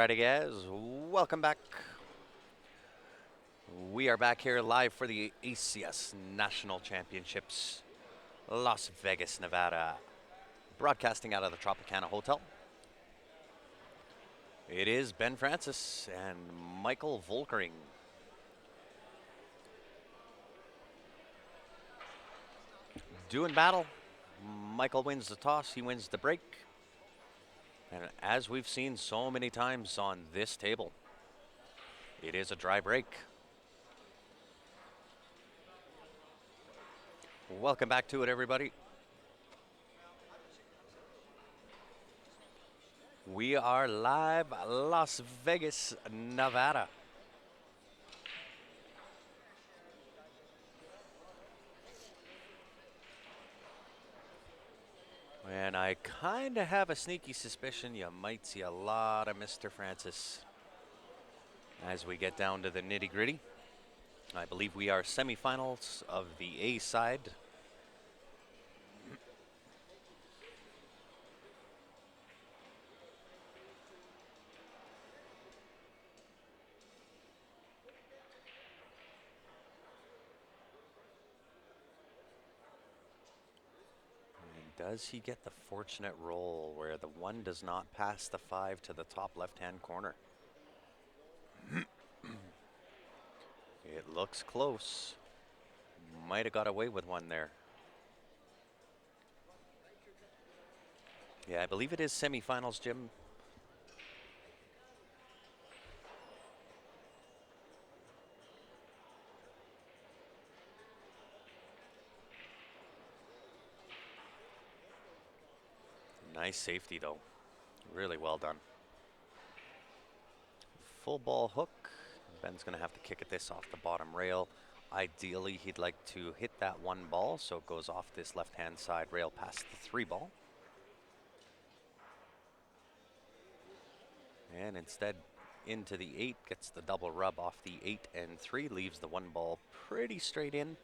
Alrighty, guys, welcome back. We are back here live for the ACS National Championships, Las Vegas, Nevada, broadcasting out of the Tropicana Hotel. It is Ben Francis and Michael Volkering. Doing battle. Michael wins the toss, he wins the break. And as we've seen so many times on this table, it is a dry break. Welcome back to it, everybody. We are live, Las Vegas, Nevada. And I kind of have a sneaky suspicion you might see a lot of Mr. Francis as we get down to the nitty-gritty. I believe we are semifinals of the A side. And does he get the fortunate roll where the 1 does not pass the 5 to the top left-hand corner? It looks close. Might have got away with one there. Yeah, I believe it is semifinals, Jim. Nice safety, though. Really well done. Full ball hook. Ben's going to have to kick at this off the bottom rail. Ideally, he'd like to hit that 1 ball, so it goes off this left-hand side rail past the 3 ball. And instead, into the 8, gets the double rub off the 8 and 3, leaves the 1 ball pretty straight in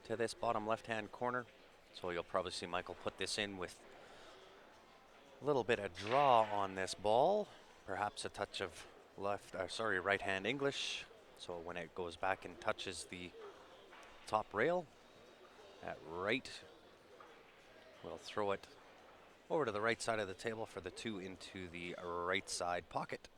to this bottom left-hand corner. So you'll probably see Michael put this in with a little bit of draw on this ball, perhaps a touch of right-hand English. So when it goes back and touches the top rail at right, we'll throw it over to the right side of the table for the 2 into the right side pocket.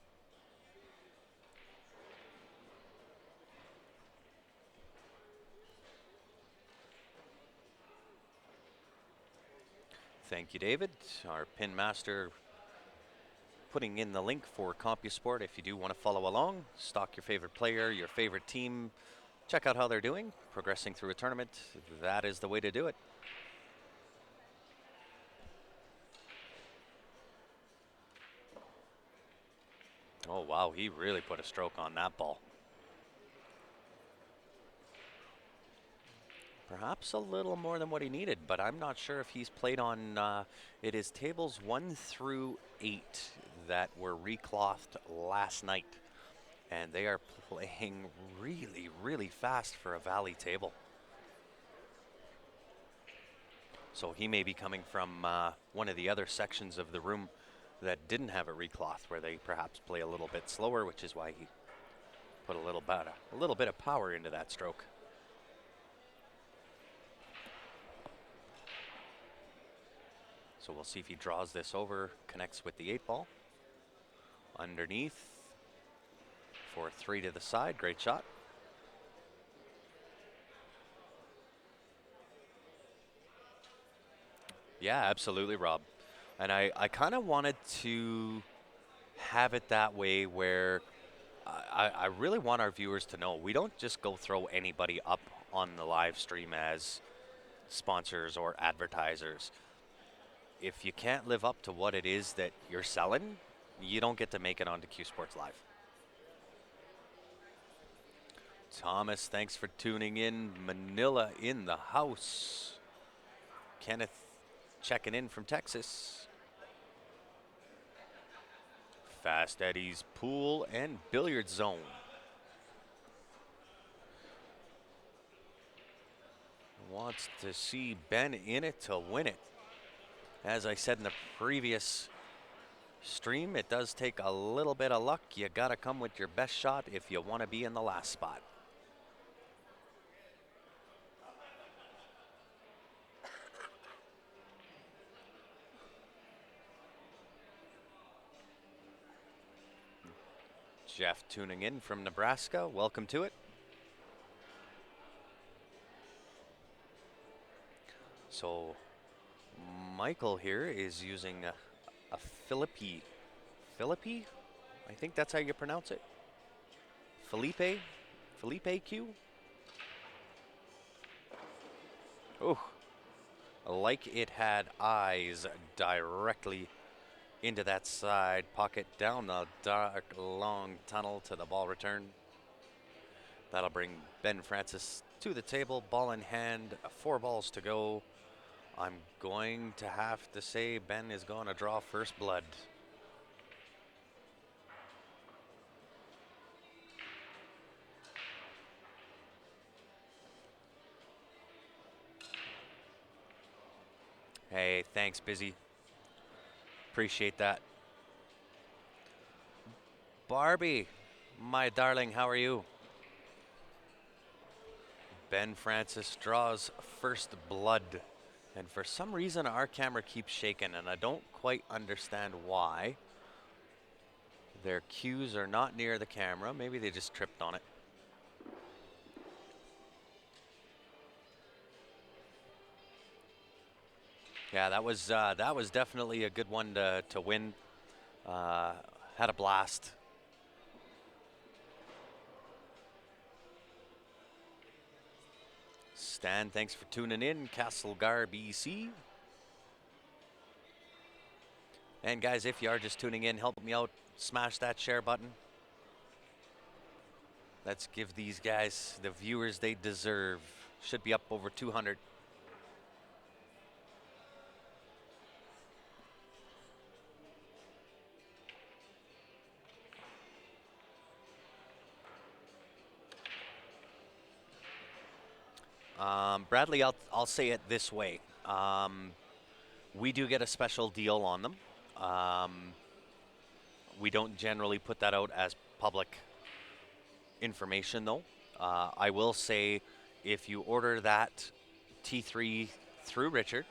Thank you, David, our pin master, putting in the link for CompuSport if you do want to follow along. Stock your favorite player, your favorite team. Check out how they're doing, progressing through a tournament. That is the way to do it. Oh, wow, he really put a stroke on that ball. Perhaps a little more than what he needed, but I'm not sure if he's played on, it is tables 1 through 8 that were reclothed last night. And they are playing really, really fast for a valley table. So he may be coming from one of the other sections of the room that didn't have a recloth, where they perhaps play a little bit slower, which is why he put a little bit of power into that stroke. So we'll see if he draws this over, connects with the 8 ball. Underneath for 3 to the side, great shot. Yeah, absolutely, Rob. And I kind of wanted to have it that way where I really want our viewers to know we don't just go throw anybody up on the live stream as sponsors or advertisers. If you can't live up to what it is that you're selling, you don't get to make it onto Q Sports Live. Thomas, thanks for tuning in. Manila in the house. Kenneth checking in from Texas. Fast Eddie's pool and billiard zone. Wants to see Ben in it to win it. As I said in the previous Stream, it does take a little bit of luck. You got to come with your best shot if you want to be in the last spot. Jeff tuning in from Nebraska. Welcome to it. So Michael here is using a Philippi. Philippi? I think that's how you pronounce it. Felipe? Felipe Q? Oh, like it had eyes directly into that side pocket, down the dark, long tunnel to the ball return. That'll bring Ben Francis to the table, ball in hand, 4 balls to go. I'm going to have to say Ben is going to draw first blood. Hey, thanks, Busy. Appreciate that. Barbie, my darling, how are you? Ben Francis draws first blood. And for some reason, our camera keeps shaking, and I don't quite understand why. Their cues are not near the camera. Maybe they just tripped on it. Yeah, that was definitely a good one to win. Had a blast. Stan, thanks for tuning in. Castlegar, BC. And guys, if you are just tuning in, help me out. Smash that share button. Let's give these guys the viewers they deserve. Should be up over 200. Bradley, I'll say it this way. We do get a special deal on them. We don't generally put that out as public information, though. I will say if you order that T3 through Richard,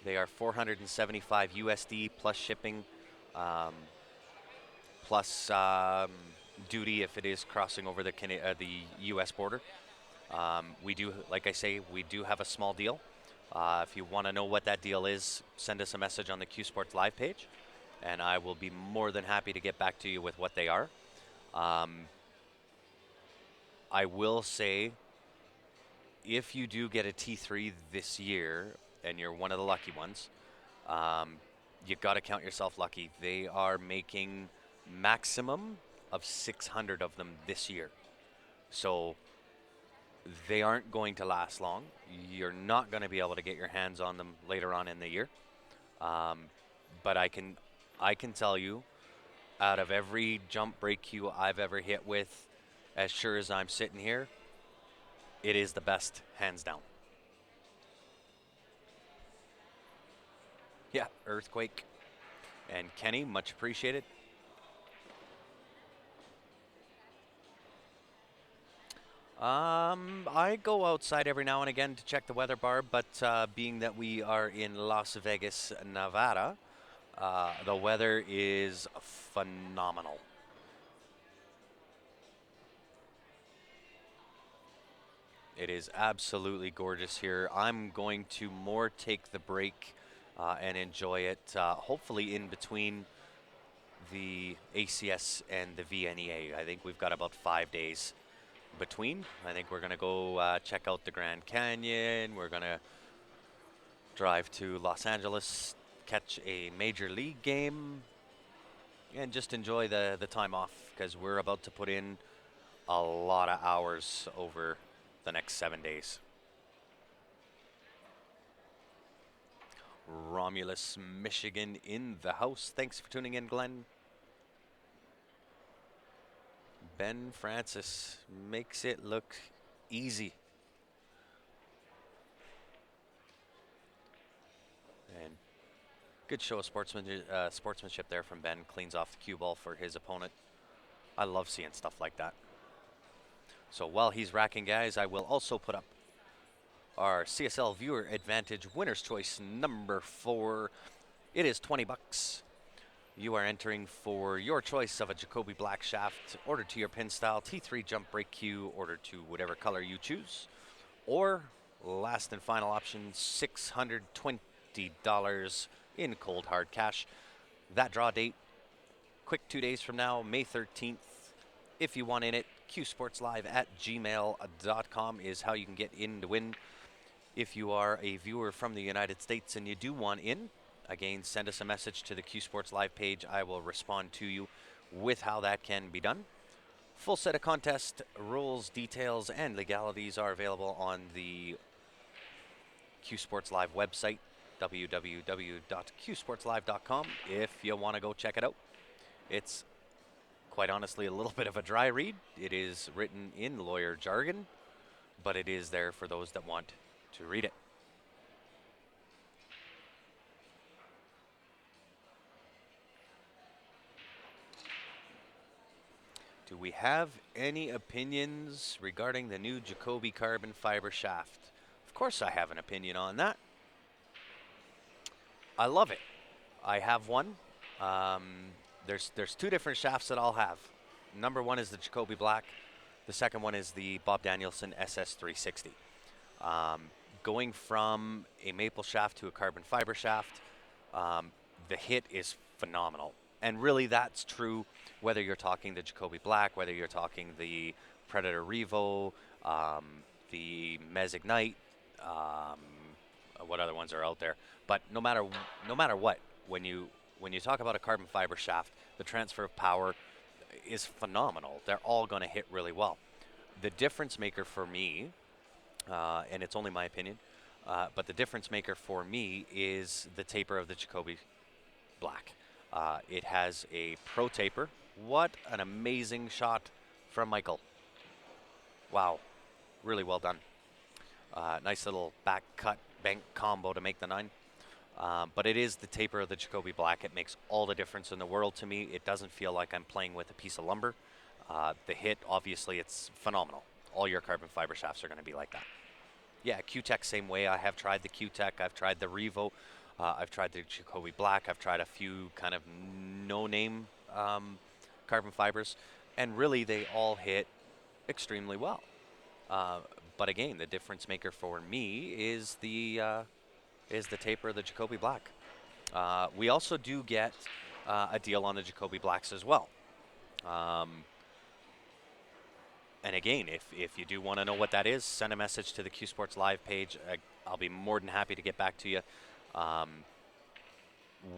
they are 475 USD plus shipping, plus duty if it is crossing over the US border. We do, like I say, we do have a small deal. If you want to know what that deal is, send us a message on the Q Sports Live page, and I will be more than happy to get back to you with what they are. I will say, if you do get a T3 this year, and you're one of the lucky ones, you've got to count yourself lucky. They are making maximum of 600 of them this year. So they aren't going to last long. You're not going to be able to get your hands on them later on in the year. But I can tell you, out of every jump break cue I've ever hit with, as sure as I'm sitting here, it is the best, hands down. Yeah, Earthquake. And Kenny, much appreciated. I go outside every now and again to check the weather, Barb, but being that we are in Las Vegas, Nevada, the weather is phenomenal. It is absolutely gorgeous here. I'm going to more take the break and enjoy it, hopefully in between the ACS and the VNEA. I think we've got about 5 days between. I think we're going to go check out the Grand Canyon. We're going to drive to Los Angeles, catch a major league game, and just enjoy the time off, because we're about to put in a lot of hours over the next 7 days. Romulus, Michigan in the house. Thanks for tuning in, Glenn. Ben Francis makes it look easy. And Good show of sportsmanship there from Ben. Cleans off the cue ball for his opponent. I love seeing stuff like that. So while he's racking guys, I will also put up our CSL Viewer Advantage Winner's Choice number 4. It is 20 bucks. You are entering for your choice of a Jacoby Black shaft, ordered to your pin style, T3 jump break cue, ordered to whatever color you choose. Or, last and final option, $620 in cold hard cash. That draw date, quick 2 days from now, May 13th. If you want in it, qsportslive@gmail.com is how you can get in to win. If you are a viewer from the United States and you do want in, again, send us a message to the Q Sports Live page. I will respond to you with how that can be done. Full set of contest rules, details, and legalities are available on the Q Sports Live website, www.qsportslive.com, if you want to go check it out. It's quite honestly a little bit of a dry read. It is written in lawyer jargon, but it is there for those that want to read it. Do we have any opinions regarding the new Jacoby carbon fiber shaft? Of course I have an opinion on that. I love it. I have one. There's 2 different shafts that I'll have. Number 1 is the Jacoby Black. The second one is the Bob Danielson SS360. Going from a maple shaft to a carbon fiber shaft, the hit is phenomenal. And really that's true whether you're talking the Jacoby Black, whether you're talking the Predator Revo, the Mez Ignite, what other ones are out there. But no matter what, when you talk about a carbon fiber shaft, the transfer of power is phenomenal. They're all going to hit really well. The difference maker for me, and it's only my opinion, but the difference maker for me is the taper of the Jacoby Black. It has a pro taper. What an amazing shot from Michael. Wow, really well done. Nice little back cut bank combo to make the 9. But it is the taper of the Jacoby Black. It makes all the difference in the world to me. It doesn't feel like I'm playing with a piece of lumber. The hit, obviously, it's phenomenal. All your carbon fiber shafts are going to be like that. Yeah, Q-Tech same way. I have tried the Q-Tech. I've tried the Revo. I've tried the Jacoby Black. I've tried a few kind of no-name carbon fibers. And really, they all hit extremely well. But again, the difference maker for me is the taper of the Jacoby Black. We also do get a deal on the Jacoby Blacks as well. And again, if you do want to know what that is, send a message to the Q Sports Live page. I'll be more than happy to get back to you.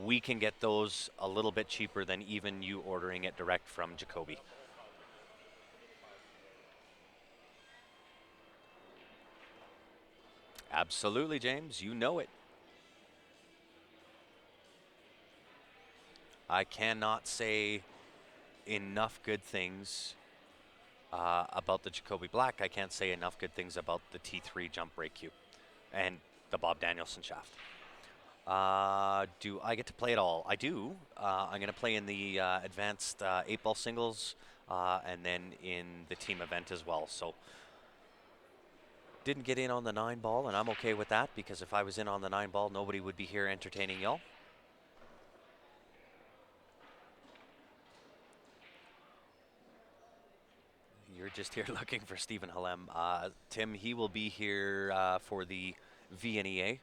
We can get those a little bit cheaper than even you ordering it direct from Jacoby. Absolutely, James. You know it. I cannot say enough good things about the Jacoby Black. I can't say enough good things about the T3 jump brake cue and the Bob Danielson shaft. Do I get to play it all? I do. I'm going to play in the advanced 8-ball singles and then in the team event as well. So didn't get in on the 9-ball, and I'm okay with that because if I was in on the 9-ball, nobody would be here entertaining y'all. You're just here looking for Stephen Halem. Tim, he will be here for the VNEA.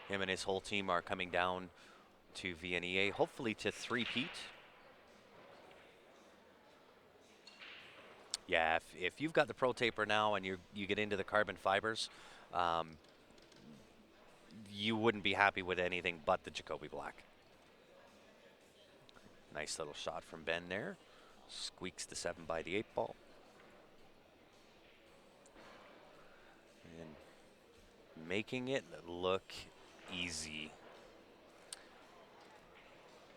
Him and his whole team are coming down to VNEA, hopefully to three-peat. Yeah, if you've got the Pro Taper now and you get into the carbon fibers, you wouldn't be happy with anything but the Jacoby Black. Nice little shot from Ben there. Squeaks the 7 by the 8-ball. And making it look easy.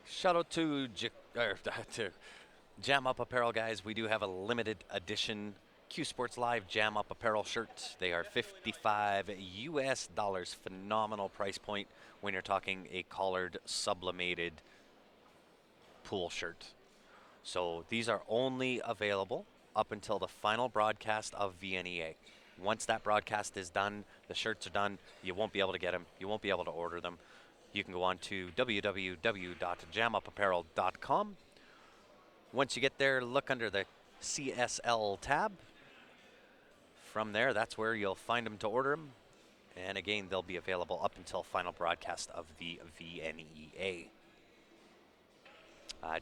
Shout out to Jam Up Apparel, guys. We do have a limited edition Q Sports Live Jam Up apparel shirts. They are 55 US dollars. Phenomenal price point when you're talking a collared sublimated pool shirt. So these are only available up until the final broadcast of VNEA. Once that broadcast is done, the shirts are done, you won't be able to get them, you won't be able to order them. You can go on to www.jamupapparel.com. Once you get there, look under the CSL tab. From there, that's where you'll find them to order them. And again, they'll be available up until final broadcast of the VNEA.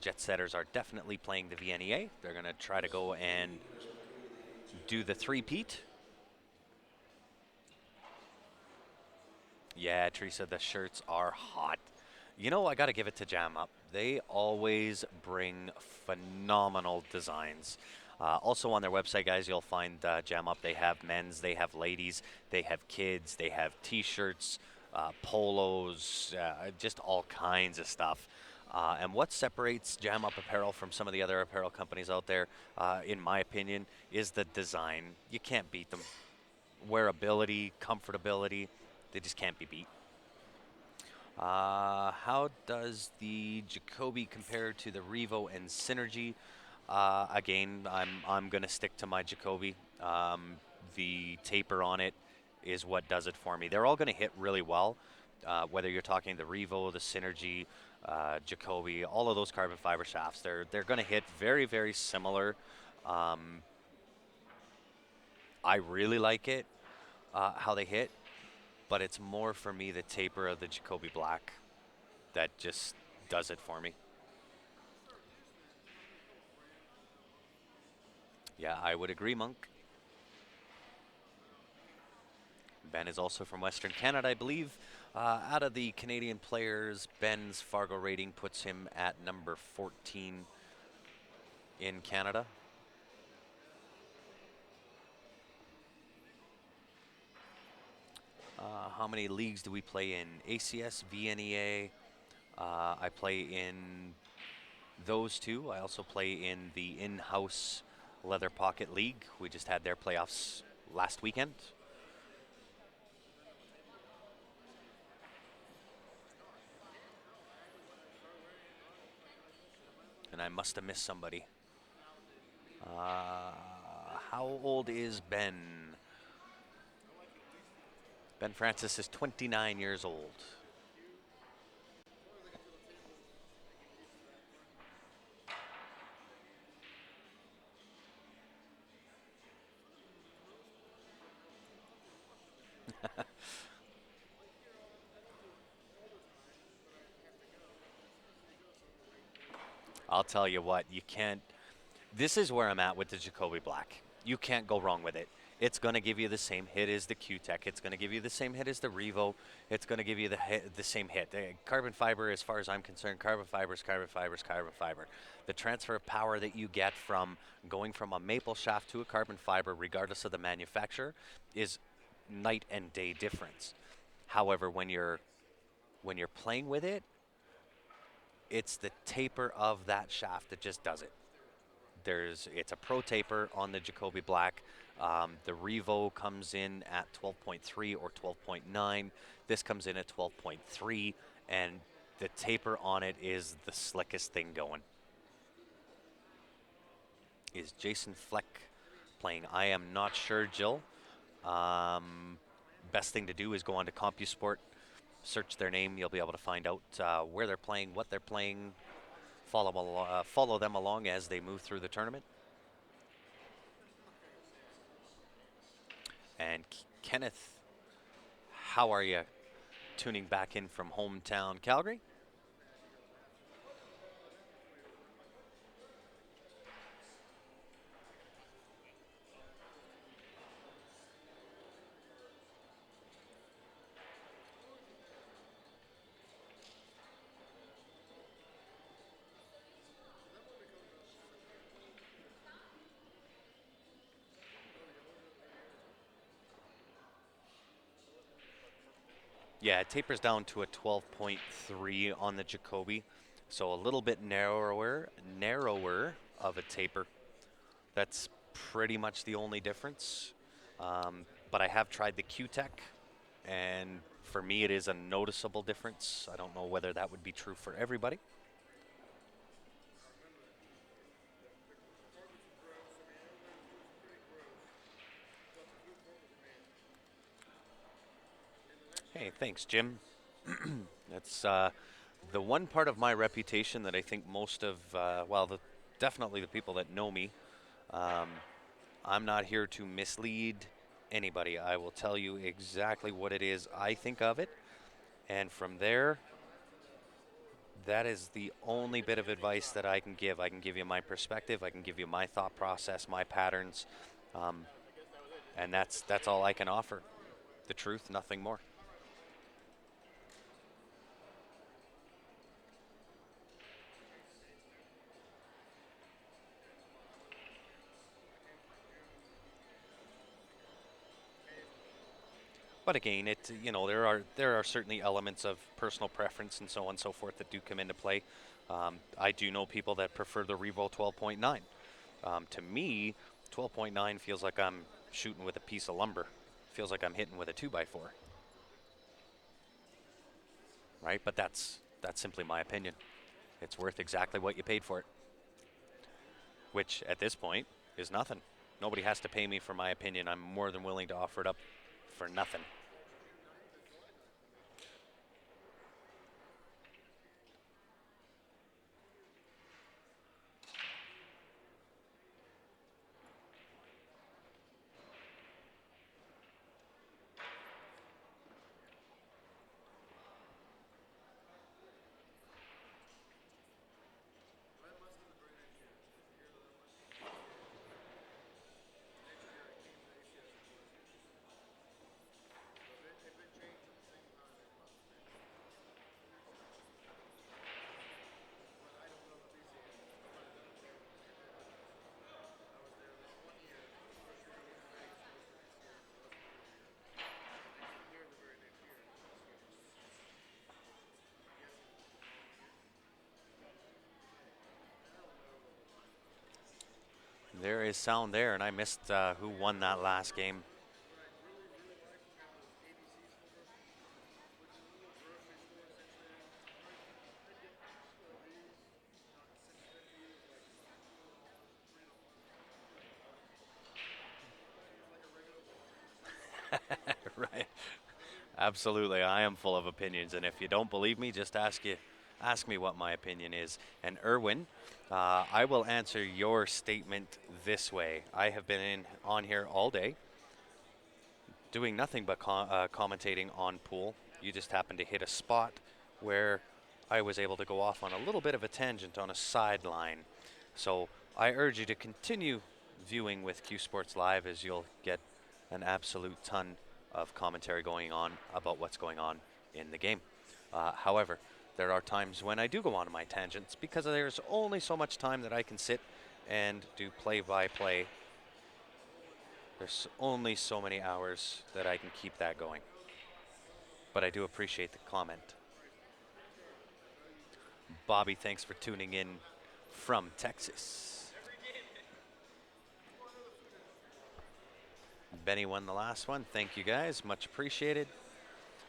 Jet Setters are definitely playing the VNEA. They're going to try to go and do the three-peat. Yeah, Teresa, the shirts are hot. You know, I got to give it to Jam Up. They always bring phenomenal designs. Also on their website, guys, you'll find Jam Up. They have men's, they have ladies, they have kids, they have T-shirts, polos, just all kinds of stuff. And what separates Jam Up Apparel from some of the other apparel companies out there, in my opinion, is the design. You can't beat them. Wearability, comfortability, they just can't be beat. How does the Jacoby compare to the Revo and Synergy? Again, I'm going to stick to my Jacoby. The taper on it is what does it for me. They're all going to hit really well, whether you're talking the Revo, the Synergy, Jacoby, all of those carbon fiber shafts. They're going to hit very, very similar. I really like it, how they hit, but it's more for me the taper of the Jacoby Black that just does it for me. Yeah, I would agree, Monk. Ben is also from Western Canada, I believe. Out of the Canadian players, Ben's Fargo rating puts him at number 14 in Canada. How many leagues do we play in? ACS, VNEA. I play in those two. I also play in the in-house Leather Pocket League. We just had their playoffs last weekend. And I must have missed somebody. How old is Ben? Ben Francis is 29 years old. I'll tell you what, you can't. This is where I'm at with the Jacoby Black. You can't go wrong with it. It's going to give you the same hit as the Q-Tech. It's going to give you the same hit as the Revo. It's going to give you the same hit. Carbon fiber, as far as I'm concerned, carbon fiber is carbon fiber is carbon fiber. The transfer of power that you get from going from a maple shaft to a carbon fiber, regardless of the manufacturer, is night and day difference. However, when you're playing with it, it's the taper of that shaft that just does it. It's a pro taper on the Jacoby Black. The Revo comes in at 12.3 or 12.9. This comes in at 12.3, and the taper on it is the slickest thing going. Is Jason Fleck playing? I am not sure, Jill. Best thing to do is go on to CompuSport, search their name. You'll be able to find out where they're playing, what they're playing, follow them along as they move through the tournament. And Kenneth, how are you tuning back in from hometown Calgary? Yeah, it tapers down to a 12.3 on the Jacoby, so a little bit narrower of a taper. That's pretty much the only difference. But I have tried the Q-Tech, and for me, it is a noticeable difference. I don't know whether that would be true for everybody. Hey, thanks, Jim. That's the one part of my reputation that I think most of, definitely the people that know me, um, I'm not here to mislead anybody. I will tell you exactly what it is I think of it. And from there, that is the only bit of advice that I can give. I can give you my perspective. I can give you my thought process, my patterns, um, and that's all I can offer. The truth, nothing more. But again, there are certainly elements of personal preference and so on and so forth that do come into play. I do know people that prefer the Revo 12.9. To me, 12.9 feels like I'm shooting with a piece of lumber. Feels like I'm hitting with a 2x4, right? But that's simply my opinion. It's worth exactly what you paid for it, which at this point is nothing. Nobody has to pay me for my opinion. I'm more than willing to offer it up for nothing. There is sound there, and I missed who won that last game. Right. Absolutely. I am full of opinions, and if you don't believe me, just ask me what my opinion is. And Erwin, I will answer your statement this way. I have been on here all day doing nothing but commentating on pool. You just happened to hit a spot where I was able to go off on a little bit of a tangent on a sideline. So I urge you to continue viewing with Q Sports Live, as you'll get an absolute ton of commentary going on about what's going on in the game. However, there are times when I do go on my tangents because there's only so much time that I can sit and do play-by-play. There's only so many hours that I can keep that going. But I do appreciate the comment. Bobby, thanks for tuning in from Texas. Benny won the last one. Thank you guys. Much appreciated.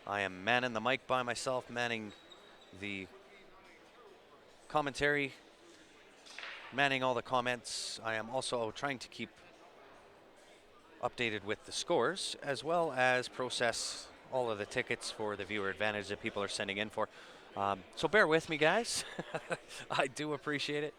I am manning the mic by myself, manning the commentary, manning all the comments. I am also trying to keep updated with the scores, as well as process all of the tickets for the viewer advantage that people are sending in for. So bear with me, guys. I do appreciate it.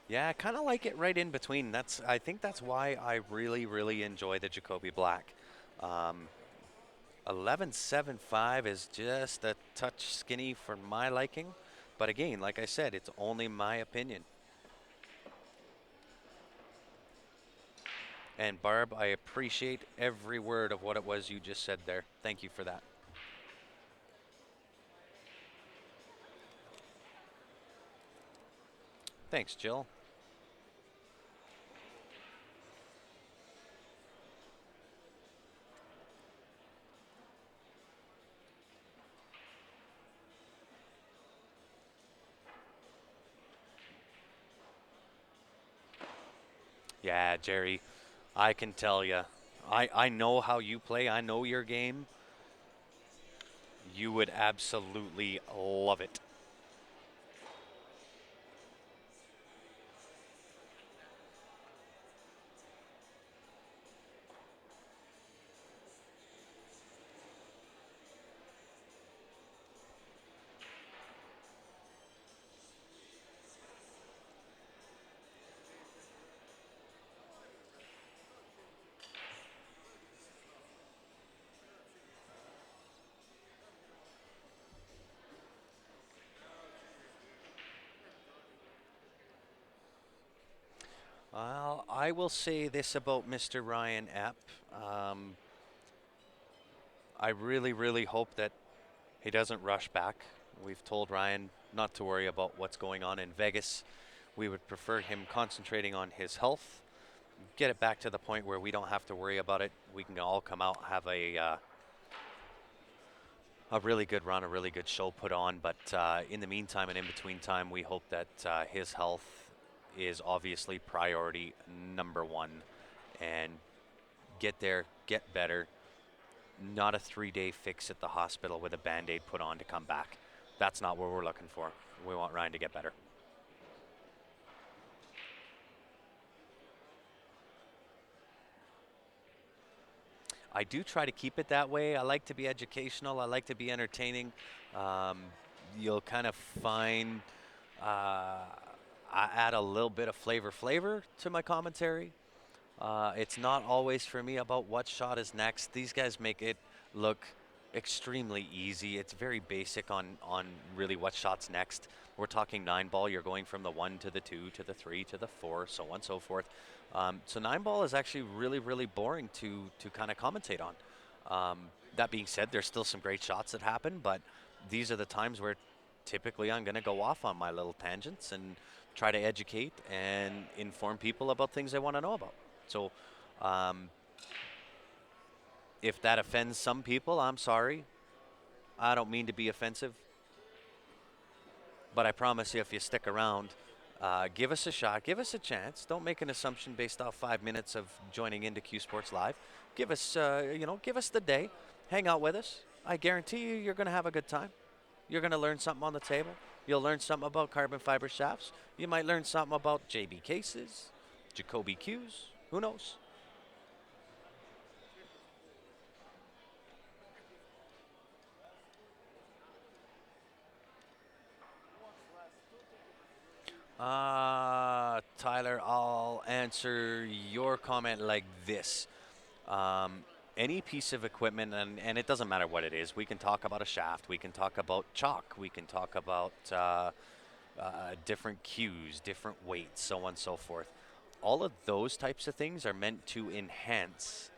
Yeah, I kind of like it right in between. I think that's why I really, really enjoy the Jacoby Black. 11.75 is just a touch skinny for my liking. But again, like I said, it's only my opinion. And Barb, I appreciate every word of what it was you just said there. Thank you for that. Thanks, Jill. Yeah, Jerry, I can tell you. I know how you play. I know your game. You would absolutely love it. Well, I will say this about Mr. Ryan Epp. Um, I really, really hope that he doesn't rush back. We've told Ryan not to worry about what's going on in Vegas. We would prefer him concentrating on his health, get it back to the point where we don't have to worry about it. We can all come out, have a really good run, a really good show put on. But in the meantime and in between time, we hope that his health is obviously priority number one, and get there, get better. Not a 3-day fix at the hospital with a band aid put on to come back. That's not what we're looking for. We want Ryan to get better. I do try to keep it that way. I like to be educational. I like to be entertaining. Um, you'll kind of find I add a little bit of flavor to my commentary. It's not always for me about what shot is next. These guys make it look extremely easy. It's very basic on really what shot's next. We're talking 9 ball. You're going from the 1 to the 2 to the 3 to the 4, so on and so forth. So 9 ball is actually really boring to kind of commentate on. Um, that being said, there's still some great shots that happen, but these are the times where typically I'm going to go off on my little tangents and try to educate and inform people about things they want to know about. So, um, if that offends some people, I'm sorry. I don't mean to be offensive, but I promise you, if you stick around, give us a shot, give us a chance. Don't make an assumption based off 5 minutes of joining into Q Sports Live. Give us, give us the day. Hang out with us. I guarantee you, you're going to have a good time. You're going to learn something on the table. You'll learn something about carbon fiber shafts. You might learn something about JB cases, Jacoby Qs. Who knows? Tyler, I'll answer your comment like this. Um, any piece of equipment, and it doesn't matter what it is, we can talk about a shaft, we can talk about chalk, we can talk about different cues, different weights, so on and so forth. All of those types of things are meant to enhance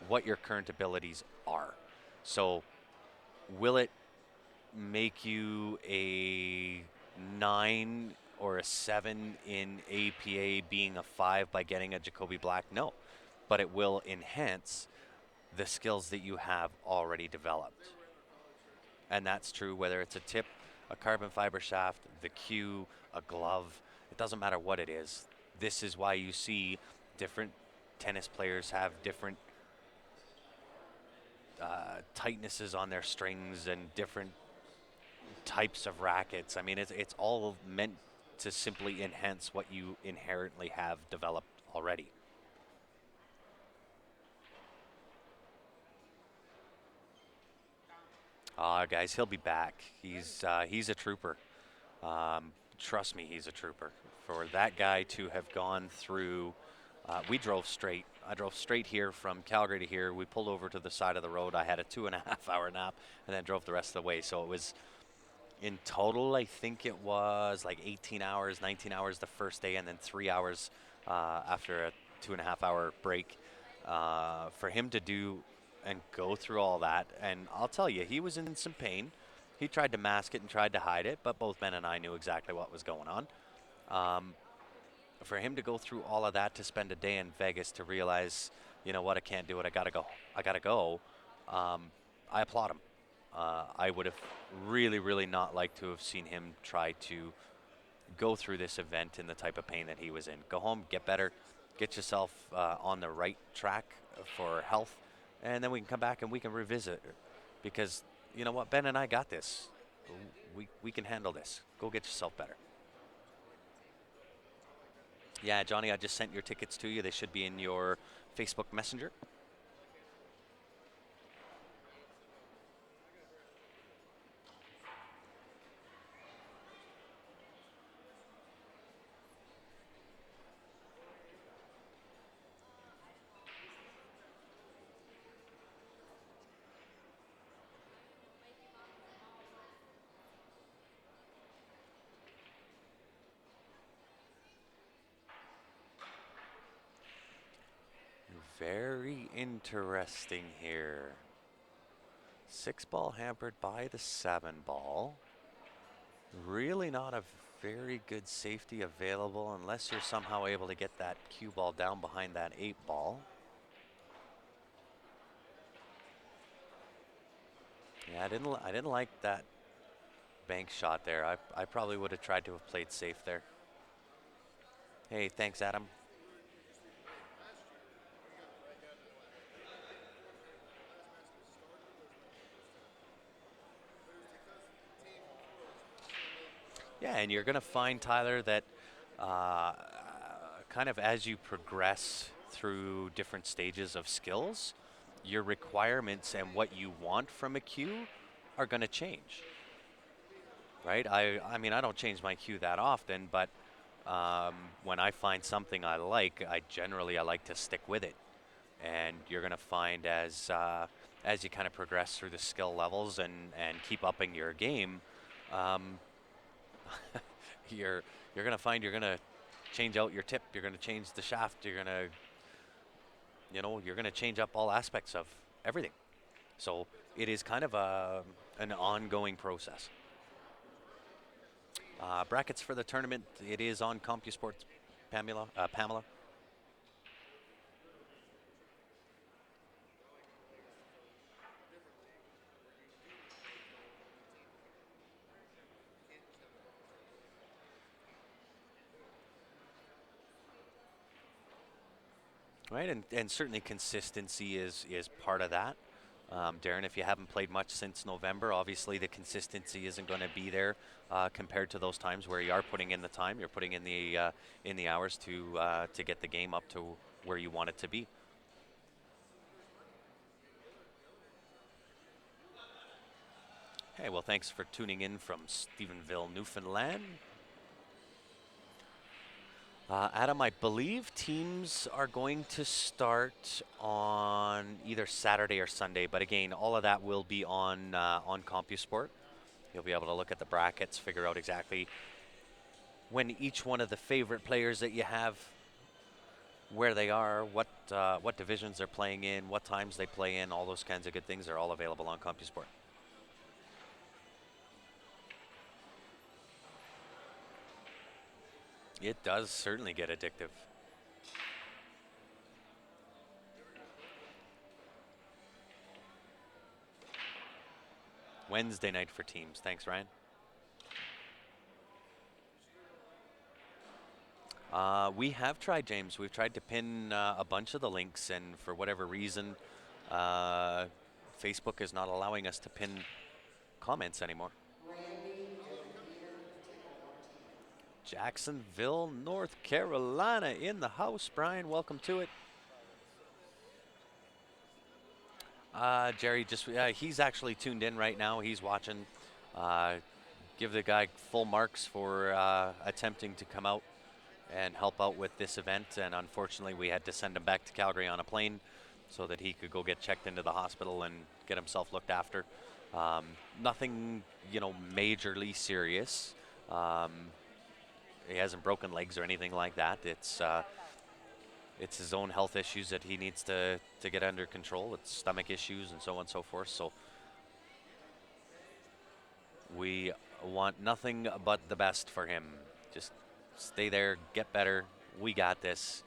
what your current abilities are. So, will it make you a 9 or a 7 in APA being a 5 by getting a Jacoby Black? No. But it will enhance the skills that you have already developed. And that's true whether it's a tip, a carbon fiber shaft, the cue, a glove. It doesn't matter what it is. This is why you see different tennis players have different tightnesses on their strings and different types of rackets. I mean, it's all meant to simply enhance what you inherently have developed already. Guys, he'll be back. He's a trooper. Trust me, he's a trooper. For that guy to have gone through, we drove straight. I drove straight here from Calgary to here. We pulled over to the side of the road. I had a 2.5 hour nap and then drove the rest of the way. So it was in total, I think it was like 18 hours, 19 hours the first day, and then 3 hours after a 2.5 hour break. For him to do and go through all that, and I'll tell you, he was in some pain. He tried to mask it and tried to hide it, but both Ben and I knew exactly what was going on. Um, for him to go through all of that to spend a day in Vegas to realize, you know what, I can't do it. I gotta go. I gotta go. Um, I applaud him. I would have really, really not liked to have seen him try to go through this event in the type of pain that he was in. Go home, get better, get yourself on the right track for health, and then we can come back and we can revisit. Because you know what, Ben and I got this. We can handle this. Go get yourself better. Yeah, Johnny, I just sent your tickets to you. They should be in your Facebook Messenger. Very interesting here. 6 ball hampered by the 7 ball. Really not a very good safety available unless you're somehow able to get that cue ball down behind that 8 ball. Yeah, I didn't like that bank shot there. I probably would have tried to have played safe there. Hey, thanks, Adam. Yeah, and you're going to find, Tyler, that uh, kind of as you progress through different stages of skills, your requirements and what you want from a cue are going to change, right? I mean, I don't change my cue that often, but when I find something I like, I like to stick with it. And you're going to find as you kind of progress through the skill levels and keep upping your game, um, you're you're going to find you're going to change out your tip. You're going to change the shaft. You're going to you're going to change up all aspects of everything. So it is kind of an ongoing process. Brackets for the tournament. It is on CompuSports. Pamela. Right, and certainly consistency is part of that. Darren, if you haven't played much since November, obviously the consistency isn't going to be there compared to those times where you are putting in the time, you're putting in the hours to get the game up to where you want it to be. Hey, well, thanks for tuning in from Stephenville, Newfoundland. Adam, I believe teams are going to start on either Saturday or Sunday, but again, all of that will be on CompuSport. You'll be able to look at the brackets, figure out exactly when each one of the favorite players that you have, where they are, what divisions they're playing in, what times they play in, all those kinds of good things are all available on CompuSport. It does certainly get addictive. Wednesday night for teams. Thanks, Ryan. We have tried, James. We've tried to pin a bunch of the links, and for whatever reason, uh, Facebook is not allowing us to pin comments anymore. Jacksonville, North Carolina in the house. Brian, welcome to it. Jerry, he's actually tuned in right now. He's watching. Uh, give the guy full marks for attempting to come out and help out with this event. And unfortunately, we had to send him back to Calgary on a plane so that he could go get checked into the hospital and get himself looked after. Um, Nothing, majorly serious. Um, he hasn't broken legs or anything like that. It's his own health issues that he needs to get under control. It's stomach issues and so on and so forth. So we want nothing but the best for him. Just Stay there, get better. We got this.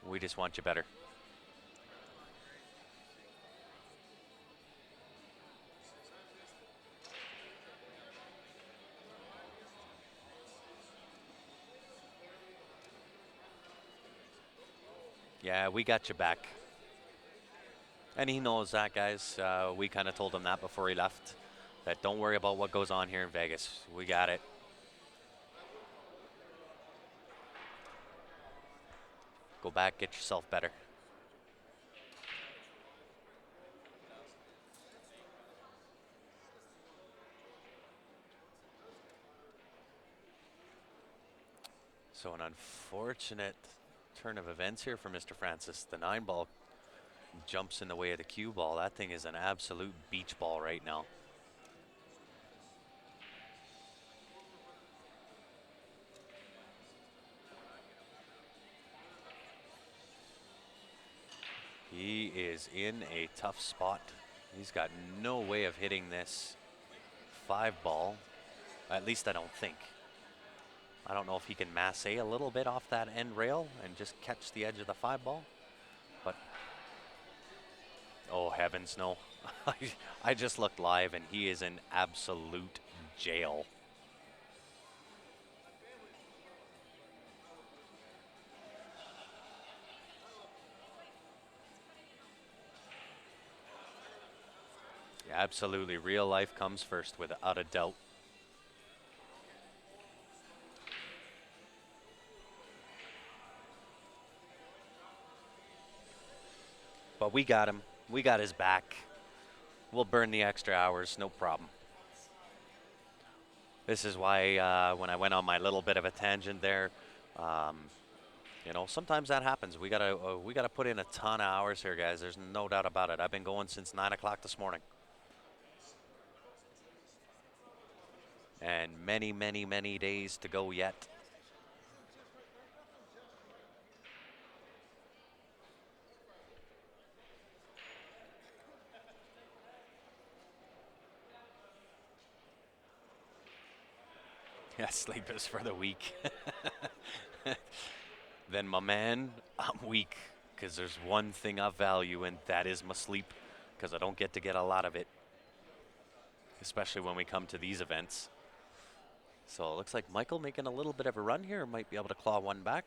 We just want you better. Yeah, we got you back. And he knows that, guys. We kind of told him that before he left. That don't worry about what goes on here in Vegas. We got it. Go back, get yourself better. So an unfortunate turn of events here for Mr. Francis. The 9 ball jumps in the way of the cue ball. That thing is an absolute beach ball right now. He is in a tough spot. He's got no way of hitting this 5 ball. At least I don't think. I don't know if he can masse a little bit off that end rail and just catch the edge of the 5 ball. But, oh heavens no. I just looked live and he is in absolute jail. Yeah, absolutely. Real life comes first without a doubt. But we got him. We got his back. We'll burn the extra hours, no problem. This is why when I went on my little bit of a tangent there, um, you know, sometimes that happens. We gotta put in a ton of hours here, guys. There's no doubt about it. I've been going since 9 o'clock this morning, and many, many, many days to go yet. Yeah, sleep is for the weak. Then, my man, I'm weak because there's one thing I value, and that is my sleep, because I don't get to get a lot of it, especially when we come to these events. So it looks like Michael making a little bit of a run here, might be able to claw one back.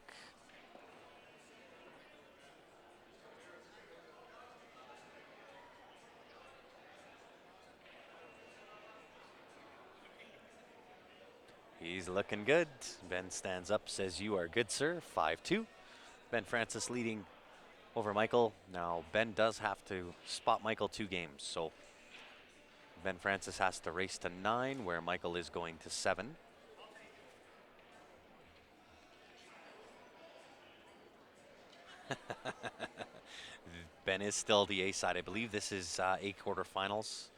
He's looking good. Ben stands up, says, "You are good, sir." 5-2. Ben Francis leading over Michael. Now, Ben does have to spot Michael 2 games, so Ben Francis has to race to 9, where Michael is going to 7. Ben is still the A side. I believe this is A quarterfinals.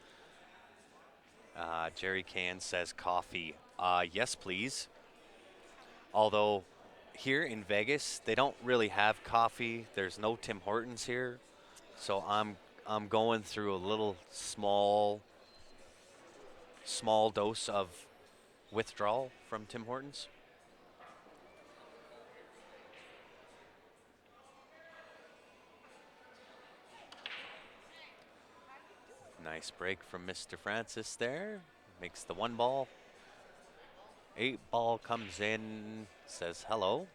Jerry Can says coffee. Yes, please. Although here in Vegas, they don't really have coffee. There's no Tim Hortons here. So I'm going through a little small dose of withdrawal from Tim Hortons. Nice break from Mr. Francis there. Makes the 1 ball. 8 ball comes in, says hello.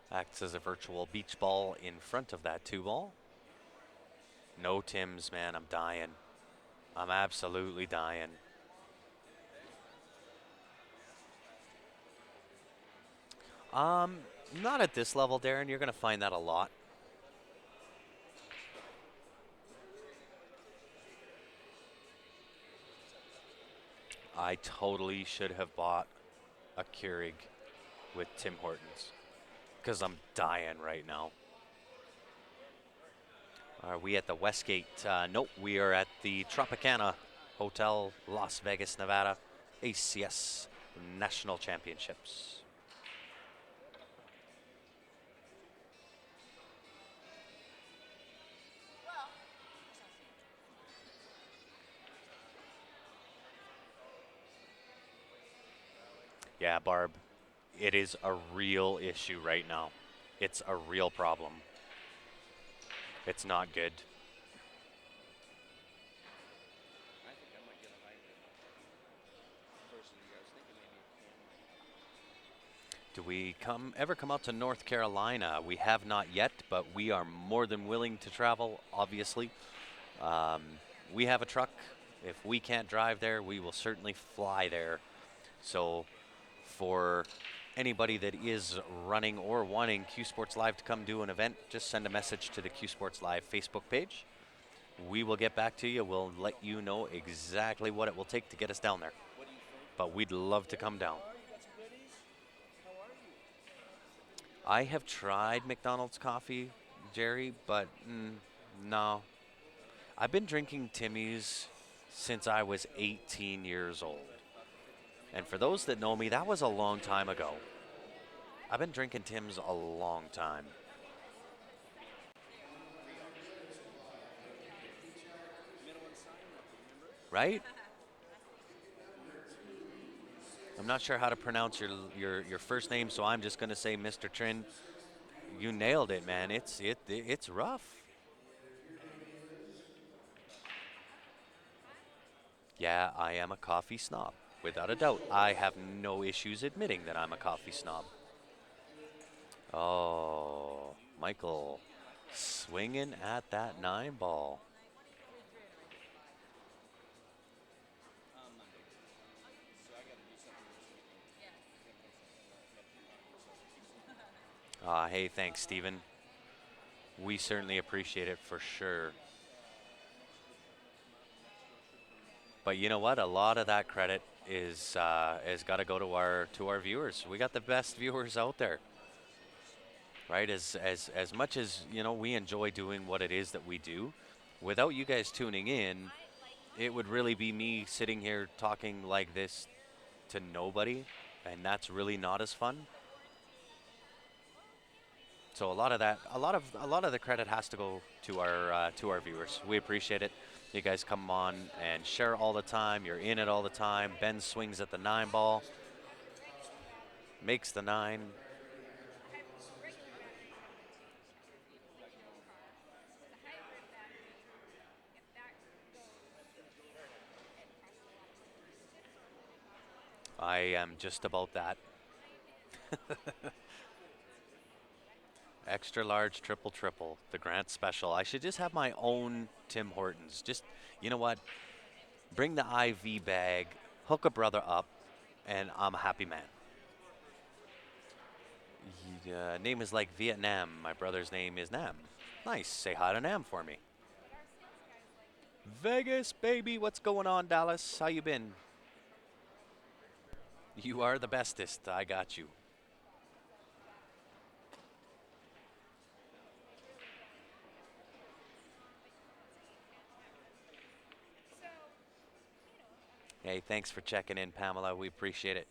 Acts as a virtual beach ball in front of that 2 ball. No Tims, man, I'm dying. I'm absolutely dying. Not at this level, Darren. You're going to find that a lot. I totally should have bought a Keurig with Tim Hortons because I'm dying right now. Are we at the Westgate? Nope, we are at the Tropicana Hotel, Las Vegas, Nevada, ACS National Championships. Yeah, Barb, it is a real issue right now. It's a real problem. It's not good. Do we ever come out to North Carolina? We have not yet, but we are more than willing to travel, obviously. Um, we have a truck. If we can't drive there, we will certainly fly there. So for anybody that is running or wanting Q Sports Live to come do an event, just send a message to the Q Sports Live Facebook page. We will get back to you. We'll let you know exactly what it will take to get us down there. But we'd love to come down. I have tried McDonald's coffee, Jerry, but no. I've been drinking Timmy's since I was 18 years old. And for those that know me, that was a long time ago. I've been drinking Tim's a long time. Right? I'm not sure how to pronounce your first name, so I'm just going to say Mr. Trin. You nailed it, man. It's rough. Yeah, I am a coffee snob. Without a doubt. I have no issues admitting that I'm a coffee snob. Oh, Michael swinging at that 9 ball. Hey, thanks, Steven. We certainly appreciate it for sure. But you know what? A lot of that credit is got to go to our viewers. We got the best viewers out there, right? As much as we enjoy doing what it is that we do. Without you guys tuning in, it would really be me sitting here talking like this to nobody, and that's really not as fun. So a lot of the credit has to go to our viewers. We appreciate it. You guys come on and share all the time. You're in it all the time. Ben swings at the 9 ball, makes the 9. I am just about that. Extra large, triple, triple, the Grant special. I should just have my own Tim Hortons. Just, you know what? Bring the IV bag, hook a brother up, and I'm a happy man. Name is like Vietnam. My brother's name is Nam. Nice. Say hi to Nam for me. Vegas, baby. What's going on, Dallas? How you been? You are the bestest. I got you. Hey, thanks for checking in, Pamela. We appreciate it.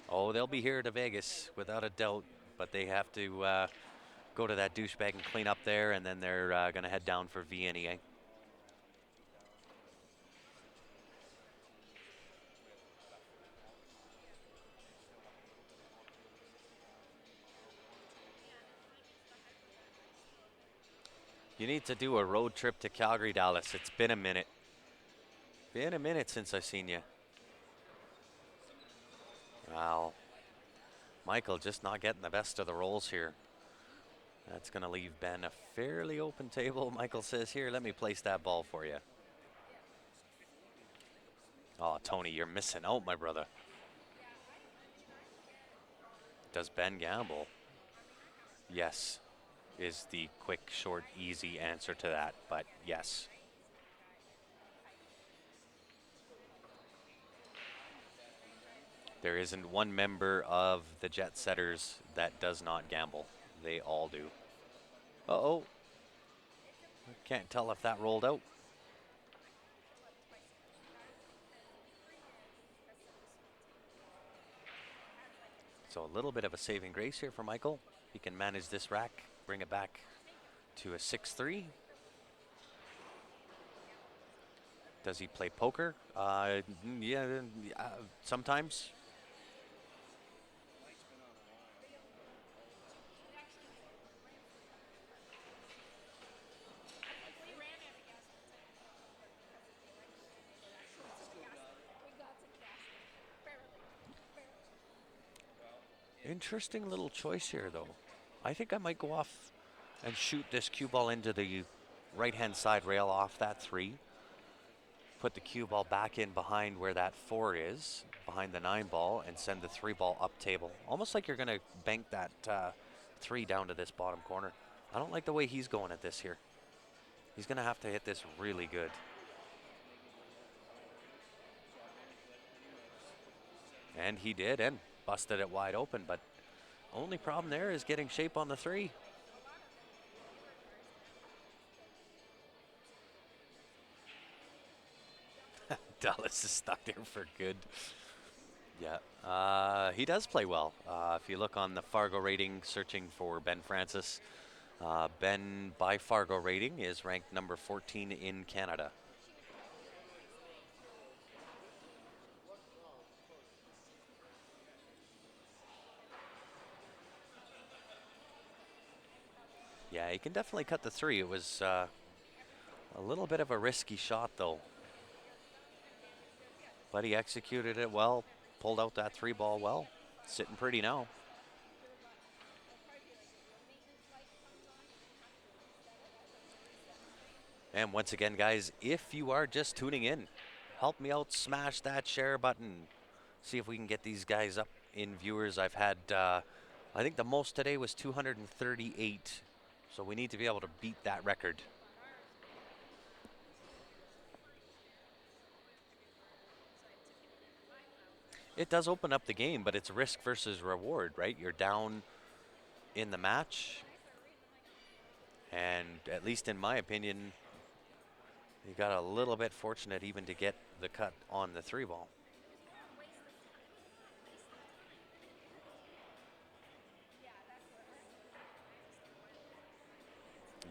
Oh, they'll be here to Vegas without a doubt, but they have to go to that douchebag and clean up there, and then they're going to head down for VNEA. You need to do a road trip to Calgary, Dallas. It's been a minute. Been a minute since I've seen you. Wow. Michael just not getting the best of the rolls here. That's going to leave Ben a fairly open table. Michael says, here, let me place that ball for you. Oh, Tony, you're missing out, my brother. Does Ben gamble? Yes, is the quick, short, easy answer to that, but yes. There isn't one member of the Jet Setters that does not gamble. They all do. Uh-oh. Can't tell if that rolled out. So a little bit of a saving grace here for Michael. He can manage this rack, bring it back to a 6-3. Does he play poker? Yeah, sometimes. Interesting little choice here, though. I think I might go off and shoot this cue ball into the right-hand side rail off that 3. Put the cue ball back in behind where that 4 is, behind the 9 ball, and send the 3 ball up table. Almost like you're going to bank that 3 down to this bottom corner. I don't like the way he's going at this here. He's going to have to hit this really good. And he did, and busted it wide open, but only problem there is getting shape on the 3. Dallas is stuck there for good. Yeah, he does play well. If you look on the Fargo rating, searching for Ben Francis, Ben by Fargo rating is ranked number 14 in Canada. Yeah, he can definitely cut the 3. It was a little bit of a risky shot, though. But he executed it well, pulled out that 3 ball well. Sitting pretty now. And once again, guys, if you are just tuning in, help me out, smash that share button. See if we can get these guys up in viewers. I've had, I think the most today was 238. So we need to be able to beat that record. It does open up the game, but it's risk versus reward, right? You're down in the match. And at least in my opinion, you got a little bit fortunate even to get the cut on the 3 ball.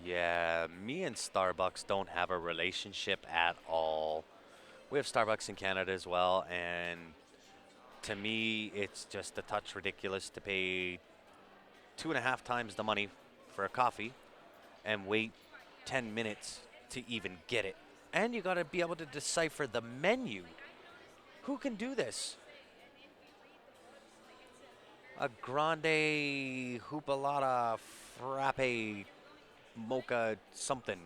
Yeah, me and Starbucks don't have a relationship at all. We have Starbucks in Canada as well, and to me, it's just a touch ridiculous to pay 2.5 times the money for a coffee and wait 10 minutes to even get it. And you got to be able to decipher the menu. Who can do this? A grande hoopalata frappe mocha something.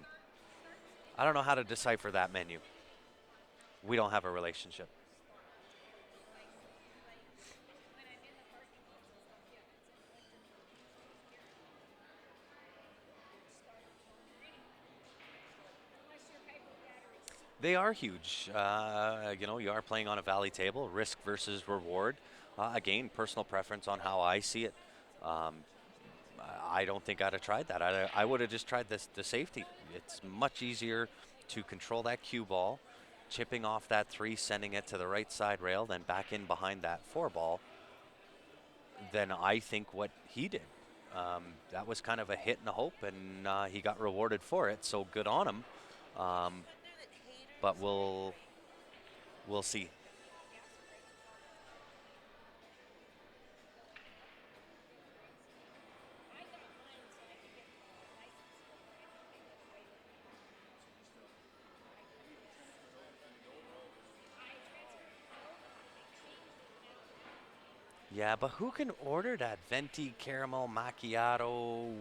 I don't know how to decipher that menu. We don't have a relationship. They are huge. You are playing on a valley table, risk versus reward. Again, personal preference on how I see it. Um, I don't think I'd have tried that. I would have just tried the safety. It's much easier to control that cue ball, chipping off that 3, sending it to the right side rail, then back in behind that 4 ball, than I think what he did. That was kind of a hit and a hope, and he got rewarded for it, so good on him. Um, but we'll see. Yeah, but who can order that venti caramel macchiato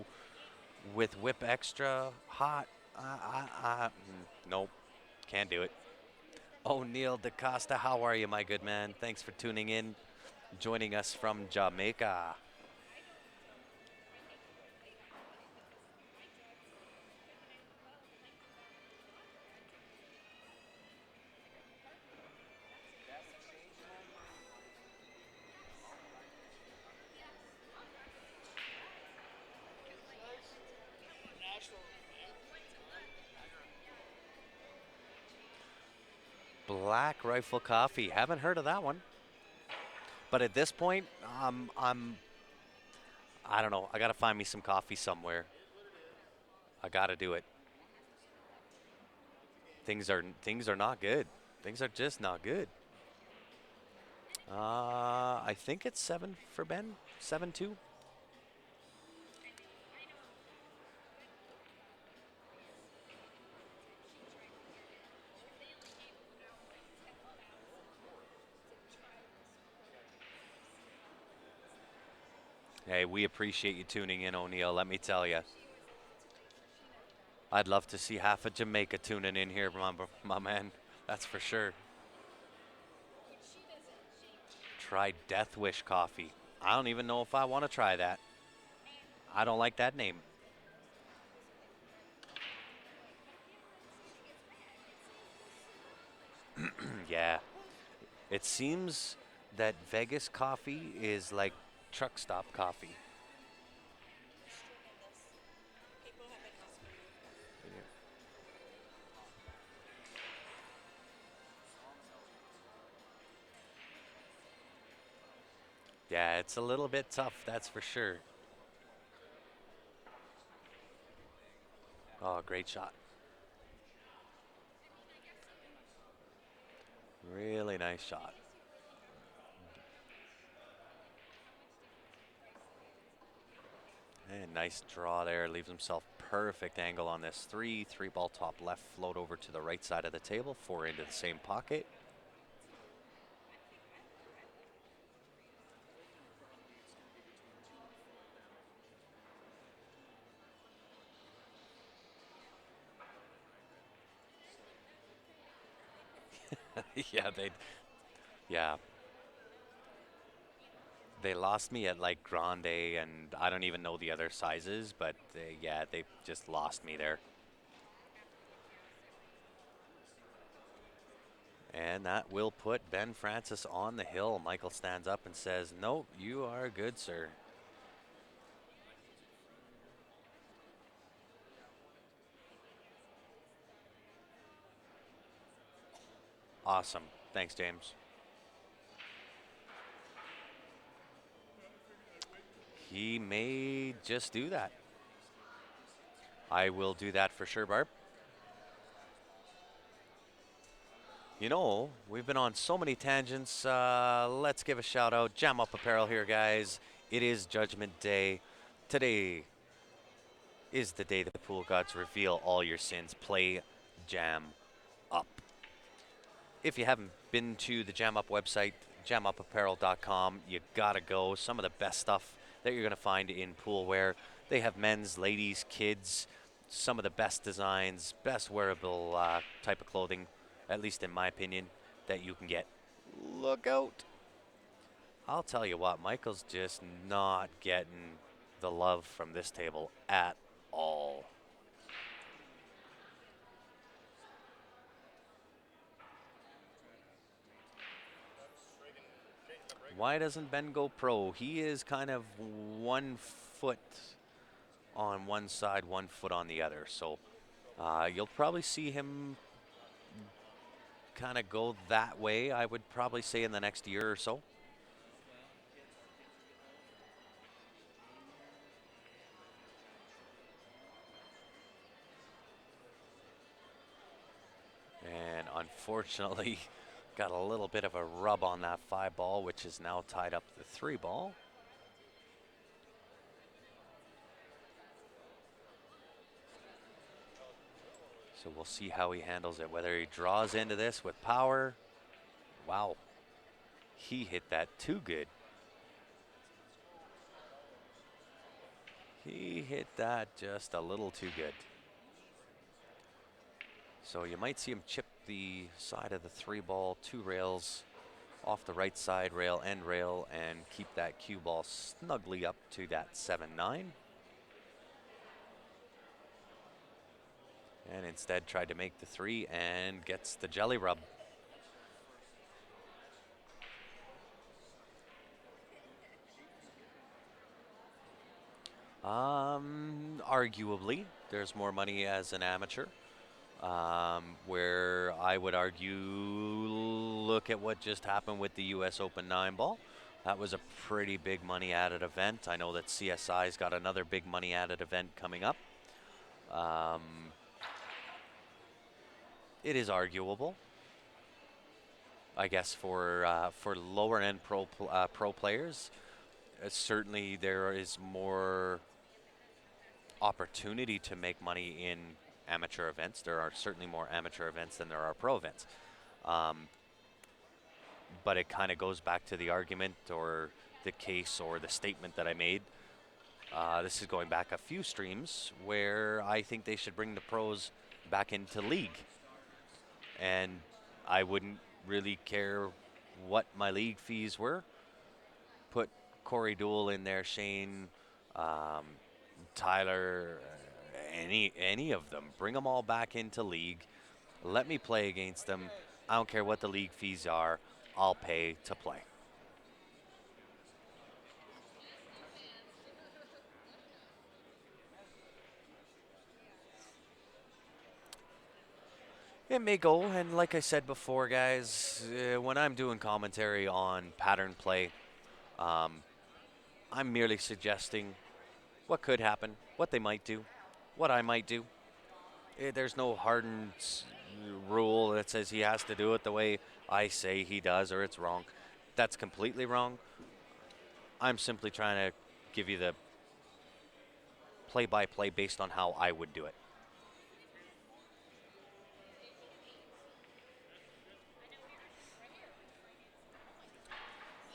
with whip extra hot? Nope, can't do it. Oh, Neil DaCosta, how are you, my good man? Thanks for tuning in, joining us from Jamaica. Black Rifle Coffee. Haven't heard of that one. But at this point, I don't know. I got to find me some coffee somewhere. I got to do it. things are not good. Things are just not good. I think it's 7 for Ben. 7-2. Hey, we appreciate you tuning in, O'Neill. Let me tell you, I'd love to see half of Jamaica tuning in here, my man. That's for sure. Try Death Wish coffee. I don't even know if I want to try that. I don't like that name. Yeah. It seems that Vegas coffee is like truck stop coffee. Yeah, it's a little bit tough, that's for sure. Oh, great shot. Really nice shot. And nice draw there. Leaves himself perfect angle on this three. Three ball top left, float over to the right side of the table. Four into the same pocket. Yeah, yeah, they lost me at like Grande, and I don't even know the other sizes, but yeah, they just lost me there. And that will put Ben Francis on the hill. Michael stands up and says, "No, you are good, sir." Awesome. Thanks, James. He may just do that. I will do that for sure, Barb. You know, we've been on so many tangents. Let's give a shout out. Jam Up Apparel here, guys. It is Judgment Day. Today is the day that the pool gods reveal all your sins. Play Jam Up. If you haven't been to the Jam Up website, jamupapparel.com, you gotta go. Some of the best stuff that you're gonna find in pool wear. They have men's, ladies, kids, some of the best designs, best wearable type of clothing, at least in my opinion, that you can get. Look out. I'll tell you what, Michael's just not getting the love from this table at all. Why doesn't Ben go pro? He is kind of 1 foot on one side, 1 foot on the other. So you'll probably see him kind of go that way, I would probably say, in the next year or so. And unfortunately, got a little bit of a rub on that 5 ball, which is now tied up the 3 ball. So we'll see how he handles it, whether he draws into this with power. Wow, he hit that too good. He hit that just a little too good. So you might see him chip the side of the 3 ball, 2 rails off the right side rail, end rail, and keep that cue ball snugly up to that 7-9. And instead tried to make the 3 and gets the jelly rub. Arguably, there's more money as an amateur. Where I would argue, look at what just happened with the U.S. Open 9 ball. That was a pretty big money added event. I know that CSI's got another big money added event coming up. Um, it is arguable, I guess, for lower end pro players. Certainly, there is more opportunity to make money in amateur events. There are certainly more amateur events than there are pro events. Um, but it kind of goes back to the argument or the case or the statement that I made. This is going back a few streams where I think they should bring the pros back into league. And I wouldn't really care what my league fees were. Put Corey Dool in there, Shane, um, Tyler, any of them. Bring them all back into league. Let me play against them. I don't care what the league fees are. I'll pay to play. It may go, and like I said before, guys, when I'm doing commentary on pattern play, um, I'm merely suggesting what could happen, what they might do, what I might do. There's no hardened rule that says he has to do it the way I say he does or it's wrong. That's completely wrong. I'm simply trying to give you the play by play based on how I would do it.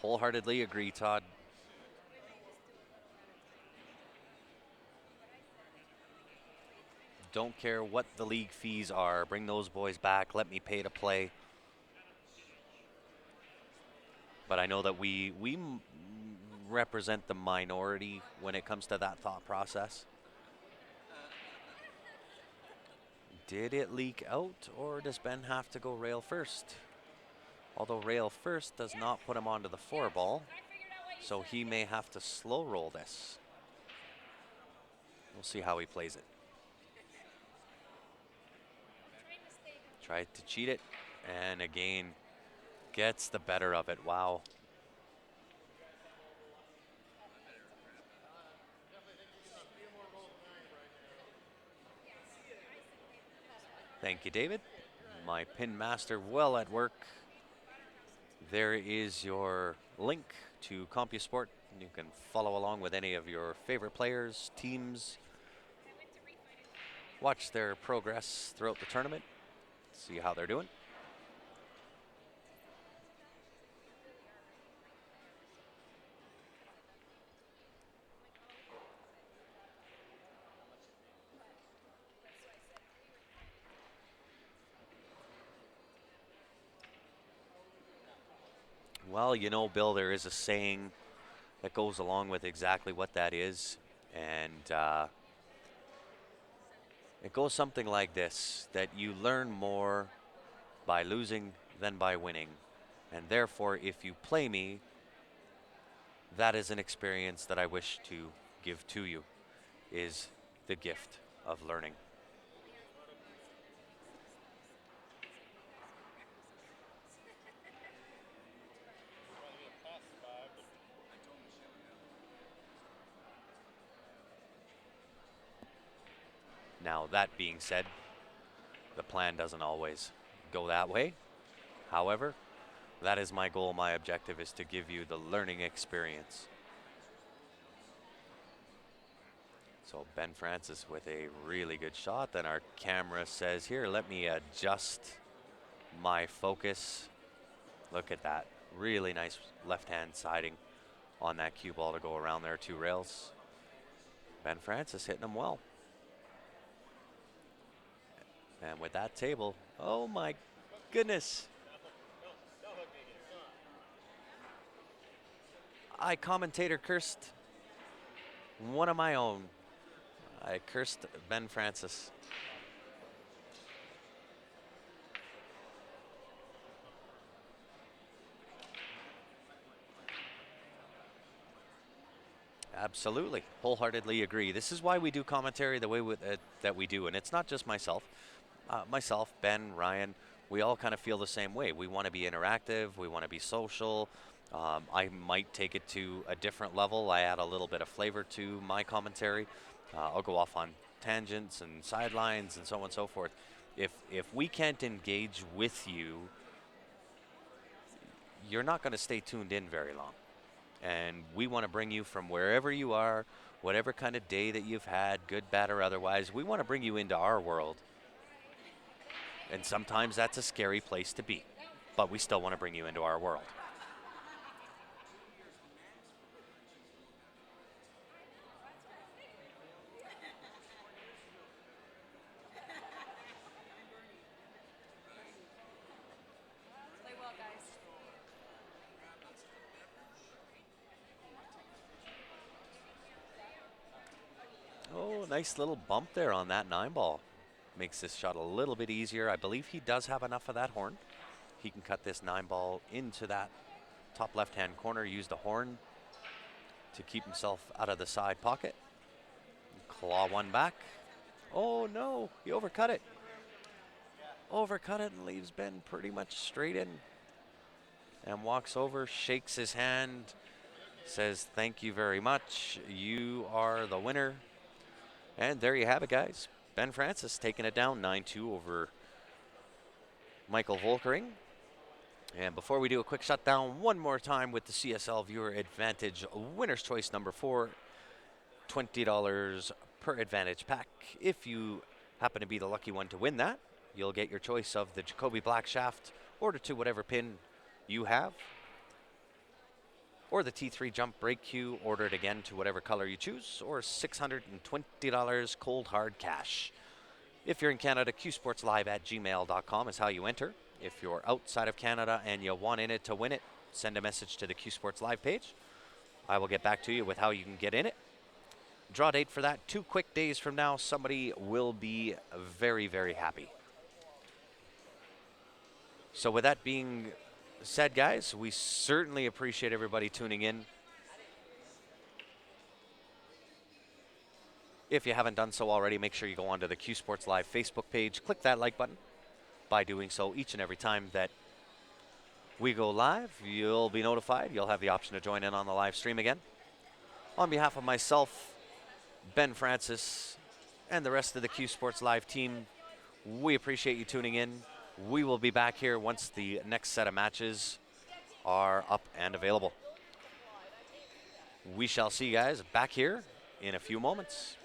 Wholeheartedly agree, Todd. Don't care what the league fees are. Bring those boys back. Let me pay to play. But I know that we represent the minority when it comes to that thought process. Did it leak out, or does Ben have to go rail first? Although rail first does not put him onto the four ball, so he may have to slow roll this. We'll see how he plays it. Tried to cheat it, and again, gets the better of it. Wow. Thank you, David. My pin master well at work. There is your link to CompuSport. You can follow along with any of your favorite players, teams, watch their progress throughout the tournament, see how they're doing. Well, you know, Bill, there is a saying that goes along with exactly what that is. And it goes something like this, that you learn more by losing than by winning. And therefore, if you play me, that is an experience that I wish to give to you, is the gift of learning. Now, that being said, the plan doesn't always go that way. However, that is my goal. My objective is to give you the learning experience. So Ben Francis with a really good shot. Then our camera says, here, let me adjust my focus. Look at that. Really nice left-hand siding on that cue ball to go around there, two rails. Ben Francis hitting them well. And with that table, oh my goodness. I commentator cursed one of my own. I cursed Ben Francis. Absolutely, wholeheartedly agree. This is why we do commentary the way that we do, and it's not just myself. Myself, Ben, Ryan, we all kind of feel the same way. We want to be interactive. We want to be social. I might take it to a different level. I add a little bit of flavor to my commentary. I'll go off on tangents and sidelines and so on and so forth. If we can't engage with you, you're not going to stay tuned in very long. And we want to bring you from wherever you are, whatever kind of day that you've had, good, bad, or otherwise. We want to bring you into our world. And sometimes that's a scary place to be, but we still want to bring you into our world. Oh, nice little bump there on that 9 ball. Makes this shot a little bit easier. I believe he does have enough of that horn. He can cut this 9 ball into that top left-hand corner, use the horn to keep himself out of the side pocket. Claw one back. Oh no, he overcut it. Overcut it and leaves Ben pretty much straight in. And walks over, shakes his hand, says thank you very much. You are the winner. And there you have it, guys. Ben Francis taking it down 9-2 over Michael Volkering. And before we do a quick shutdown, one more time with the CSL Viewer Advantage Winner's Choice number 4, $20 per Advantage pack. If you happen to be the lucky one to win that, you'll get your choice of the Jacoby Black Shaft, order to whatever pin you have, or the T3 Jump Brake Cue, order it again to whatever color you choose, or $620 cold hard cash. If you're in Canada, qsportslive@gmail.com is how you enter. If you're outside of Canada and you want in it to win it, send a message to the Q Sports Live page. I will get back to you with how you can get in it. Draw date for that 2 quick days from now. Somebody will be very, very happy. So with that being said, guys, we certainly appreciate everybody tuning in. If you haven't done so already, make sure you go onto the Q Sports Live Facebook page. Click that like button. By doing so, each and every time that we go live, you'll be notified. You'll have the option to join in on the live stream again. On behalf of myself, Ben Francis, and the rest of the Q Sports Live team, we appreciate you tuning in. We will be back here once the next set of matches are up and available. We shall see you guys back here in a few moments.